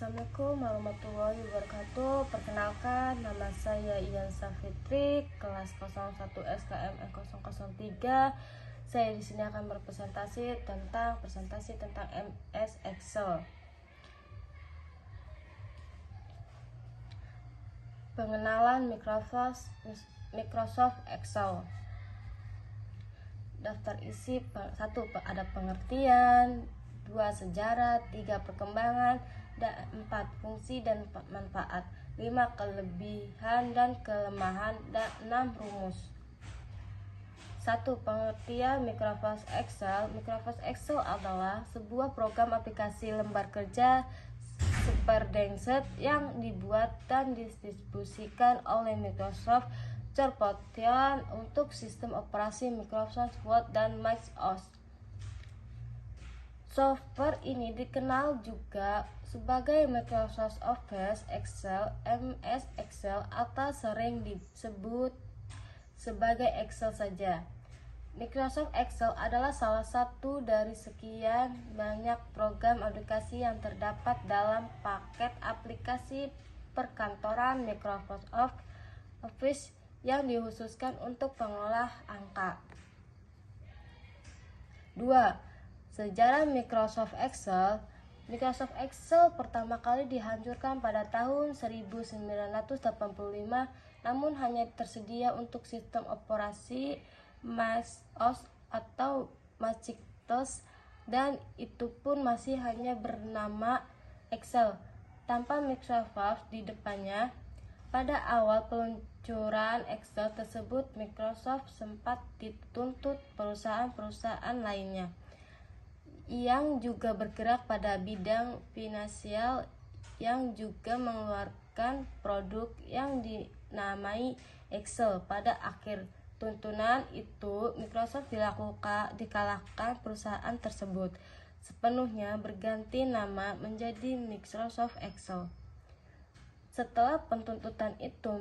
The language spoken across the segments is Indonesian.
Assalamualaikum warahmatullahi wabarakatuh. Perkenalkan, nama saya Ian Safitri, kelas 01 SKM 003. Saya di sini akan berpresentasi tentang MS Excel. Pengenalan Microsoft Excel. Daftar isi: 1. Ada pengertian, 2. Sejarah, 3. Perkembangan, 4. Fungsi dan manfaat, 5. Kelebihan dan kelemahan, dan 6. Rumus. 1. Pengertian Microsoft Excel. Microsoft Excel adalah sebuah program aplikasi lembar kerja Spreadsheet yang dibuat dan didistribusikan oleh Microsoft Corporation untuk sistem operasi Microsoft Word dan Microsoft. Software ini dikenal juga sebagai Microsoft Office Excel, MS Excel, atau sering disebut sebagai Excel saja. Microsoft Excel adalah salah satu dari sekian banyak program aplikasi yang terdapat dalam paket aplikasi perkantoran Microsoft Office yang dikhususkan untuk pengolah angka. 2. Sejarah Microsoft Excel. Microsoft Excel pertama kali dihancurkan pada tahun 1985, namun hanya tersedia untuk sistem operasi Mac-OS atau Macintosh, dan itu pun masih hanya bernama Excel tanpa Microsoft di depannya. Pada awal peluncuran Excel tersebut, Microsoft sempat dituntut perusahaan-perusahaan lainnya yang juga bergerak pada bidang finansial yang juga mengeluarkan produk yang dinamai Excel. Pada akhir tuntunan itu, Microsoft dikalahkan perusahaan tersebut sepenuhnya berganti nama menjadi Microsoft Excel. Setelah pentuntutan itu,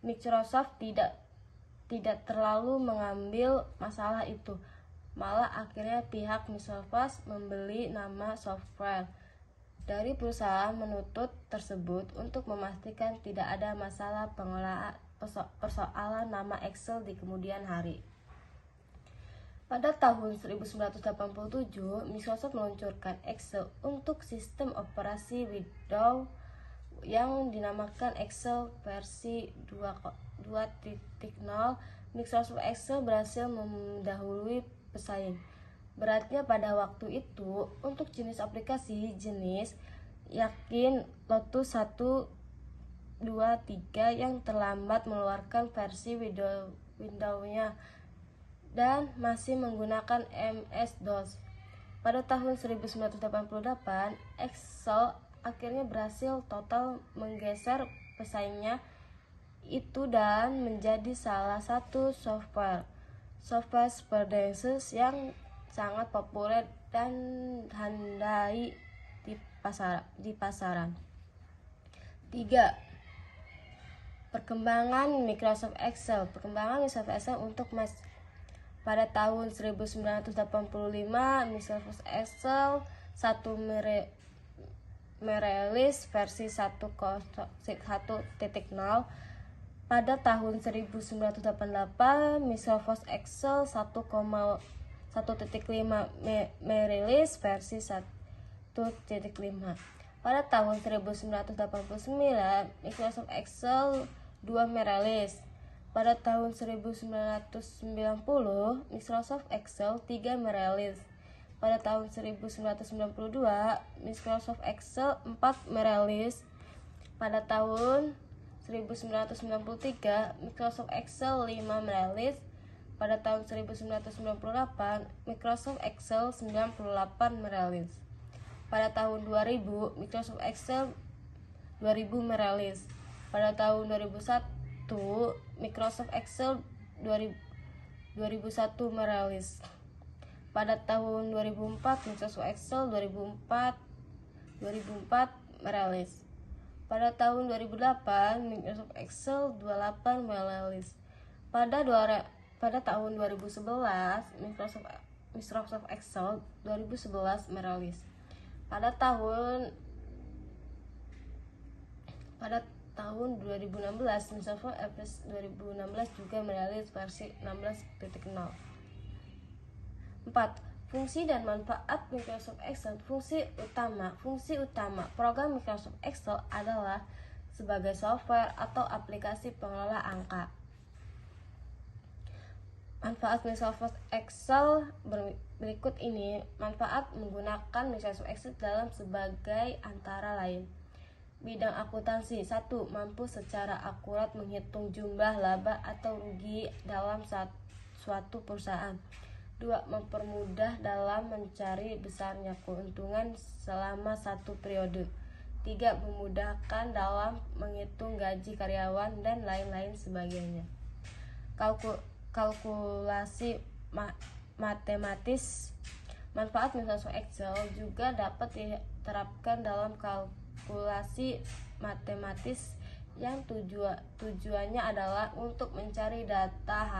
Microsoft tidak terlalu mengambil masalah itu. Malah akhirnya pihak Microsoft membeli nama software dari perusahaan menuntut tersebut untuk memastikan tidak ada masalah persoalan nama Excel di kemudian hari. Pada tahun 1987, Microsoft meluncurkan Excel untuk sistem operasi Windows yang dinamakan Excel versi 2.0. Microsoft Excel berhasil mendahului pesaing beratnya pada waktu itu untuk jenis aplikasi Lotus 1, 2, 3 yang terlambat mengeluarkan versi Windows-nya dan masih menggunakan MS-DOS. Pada tahun 1988, Excel akhirnya berhasil total menggeser pesaingnya itu dan menjadi salah satu software spreadsheet yang sangat populer dan handai di pasaran. 3. Perkembangan Microsoft Excel. Perkembangan Microsoft Excel untuk Mac. Pada tahun 1985, Microsoft Excel 1 merilis versi 1.0. Pada tahun 1988, Microsoft Excel 1.5 merilis versi 1.5. Pada tahun 1989, Microsoft Excel 2 merilis. Pada tahun 1990, Microsoft Excel 3 merilis. Pada tahun 1992, Microsoft Excel 4 merilis. Pada tahun 1993, Microsoft Excel 5 merilis. Pada tahun 1998, Microsoft Excel 98 merilis. Pada tahun 2000, Microsoft Excel 2000 merilis. Pada tahun 2001, Microsoft Excel 2001 merilis. Pada tahun 2004, Microsoft Excel 2004 merilis. Pada tahun 2008, Microsoft Excel 28 merilis. Pada tahun 2011, Microsoft Excel 2011 merilis. Pada tahun 2016, Microsoft Office 2016 juga merilis versi 16.0. 4. Fungsi dan manfaat Microsoft Excel. Fungsi utama program Microsoft Excel adalah sebagai software atau aplikasi pengelola angka. Manfaat Microsoft Excel berikut ini. Manfaat menggunakan Microsoft Excel dalam sebagai antara lain: bidang akuntansi. 1. Mampu secara akurat menghitung jumlah laba atau rugi dalam suatu perusahaan. 2. Mempermudah dalam mencari besarnya keuntungan selama satu periode. 3. Memudahkan dalam menghitung gaji karyawan dan lain-lain sebagainya. Kalkulasi matematis. Manfaat Microsoft Excel juga dapat diterapkan dalam kalkulasi matematis yang tujuannya adalah untuk mencari data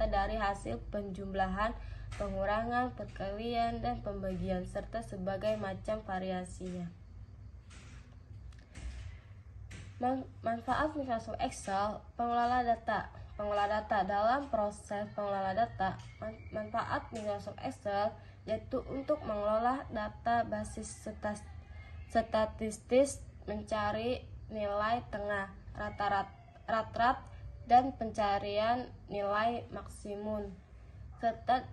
dari hasil penjumlahan, pengurangan, perkalian, dan pembagian serta sebagai macam variasinya. Manfaat Microsoft Excel. Pengelola data. Dalam proses pengelola data, manfaat Microsoft Excel yaitu untuk mengelola data basis statistis, mencari nilai tengah, rata-rata, dan pencarian nilai maksimum serta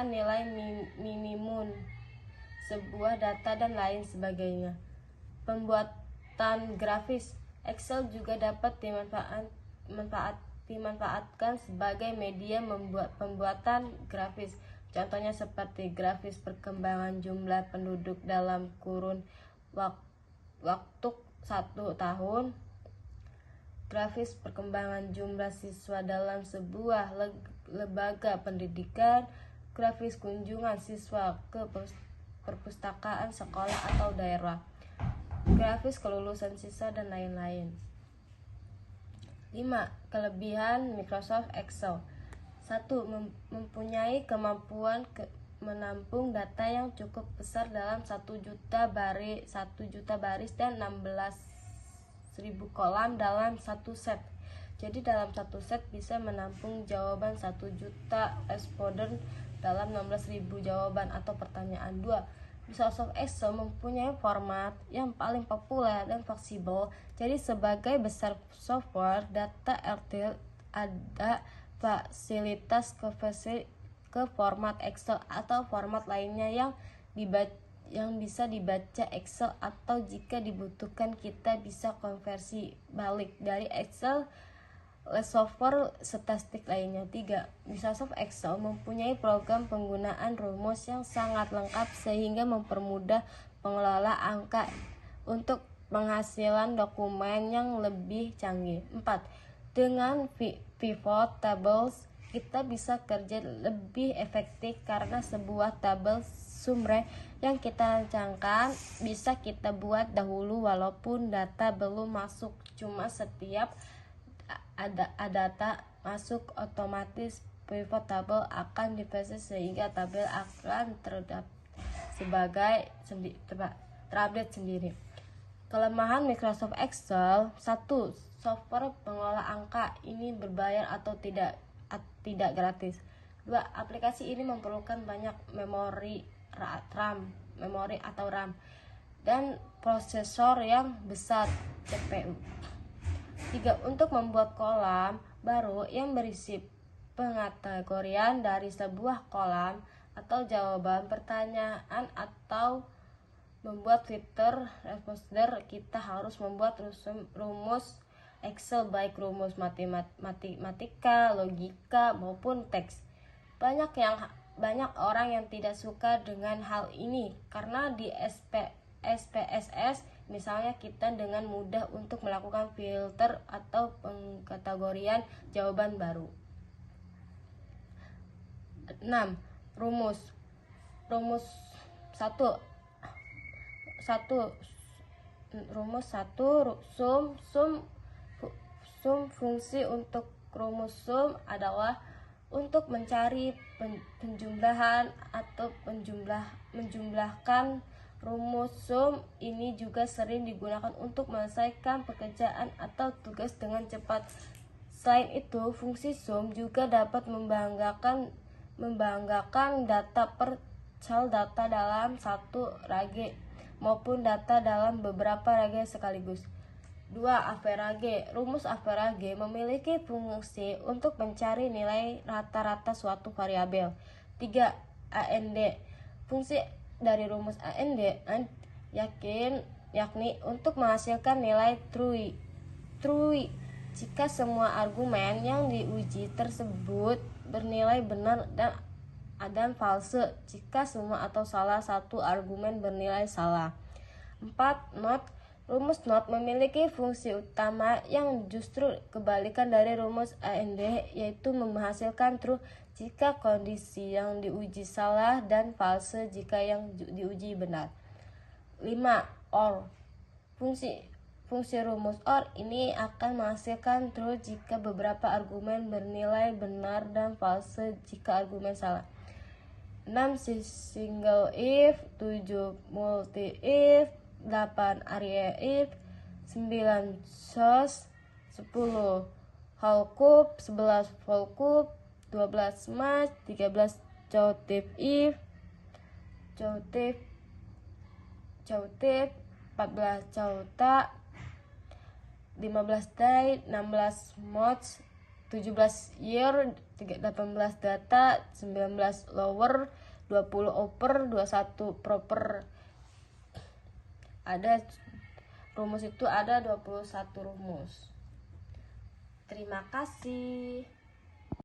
nilai minimum sebuah data dan lain sebagainya. Pembuatan grafis. Excel juga dapat dimanfaatkan sebagai media pembuatan grafis. Contohnya seperti grafis perkembangan jumlah penduduk dalam kurun waktu 1 tahun, grafis perkembangan jumlah siswa dalam sebuah lembaga pendidikan, grafis kunjungan siswa ke perpustakaan sekolah atau daerah, grafis kelulusan siswa, dan lain-lain. 5. Kelebihan Microsoft Excel. 1. Mempunyai kemampuan menampung data yang cukup besar dalam 1 juta baris dan 16.000 kolam dalam satu set. Jadi dalam satu set bisa menampung jawaban 1 juta responden dalam 16.000 jawaban atau pertanyaan. 2. Microsoft Excel mempunyai format yang paling populer dan fleksibel. Jadi sebagai besar software data RTL, ada fasilitas ke format Excel atau format lainnya yang bisa dibaca Excel, atau jika dibutuhkan kita bisa konversi balik dari Excel ke software statistik lainnya. 3. Microsoft Excel mempunyai program penggunaan rumus yang sangat lengkap sehingga mempermudah pengelola angka untuk penghasilan dokumen yang lebih canggih. 4. Dengan pivot tables kita bisa kerja lebih efektif karena sebuah tabel summary yang kita rancangkan bisa kita buat dahulu walaupun data belum masuk. Cuma setiap ada data masuk otomatis pivot table akan diproses sehingga tabel akan terupdate sendiri. Kelemahan Microsoft Excel. 1. Software pengelola angka ini berbayar atau tidak gratis. 2. Aplikasi ini memerlukan banyak memori RAM dan prosesor yang besar CPU. 3. Untuk membuat kolam baru yang berisi pengategorian dari sebuah kolam atau jawaban pertanyaan atau membuat filter responder, kita harus membuat rumus Excel, baik rumus matematika, logika maupun teks. Banyak orang yang tidak suka dengan hal ini karena di SPSS misalnya kita dengan mudah untuk melakukan filter atau pengkategorian jawaban baru. 6. Rumus 1. Rumus 1. Sum. Fungsi untuk rumus sum adalah untuk mencari penjumlahan atau menjumlahkan Rumus SUM ini juga sering digunakan untuk menyelesaikan pekerjaan atau tugas dengan cepat. Selain itu, fungsi SUM juga dapat membanggakan data per sel data dalam satu rage maupun data dalam beberapa rage sekaligus. 2. Average. Rumus average memiliki fungsi untuk mencari nilai rata-rata suatu variabel. 3. AND. Fungsi dari rumus AND yakni untuk menghasilkan nilai true jika semua argumen yang diuji tersebut bernilai benar dan false jika semua atau salah satu argumen bernilai salah. 4. Not. Rumus not memiliki fungsi utama yang justru kebalikan dari rumus AND, yaitu menghasilkan true jika kondisi yang diuji salah dan false jika yang diuji benar. 5. OR. Fungsi rumus OR ini akan menghasilkan true jika beberapa argumen bernilai benar dan false jika argumen salah. 6. Single if. 7. Multi if. 8. Area if. 9. Source. 10. Whole cube. 11. Whole cube. 12. Match. 13. Countif if. 14. Cauta. 15. Die. 16. Mods. 17. Year. 18. Data. 19. Lower. 20. Upper. 21. Proper. Rumus itu ada 21 rumus. Terima kasih.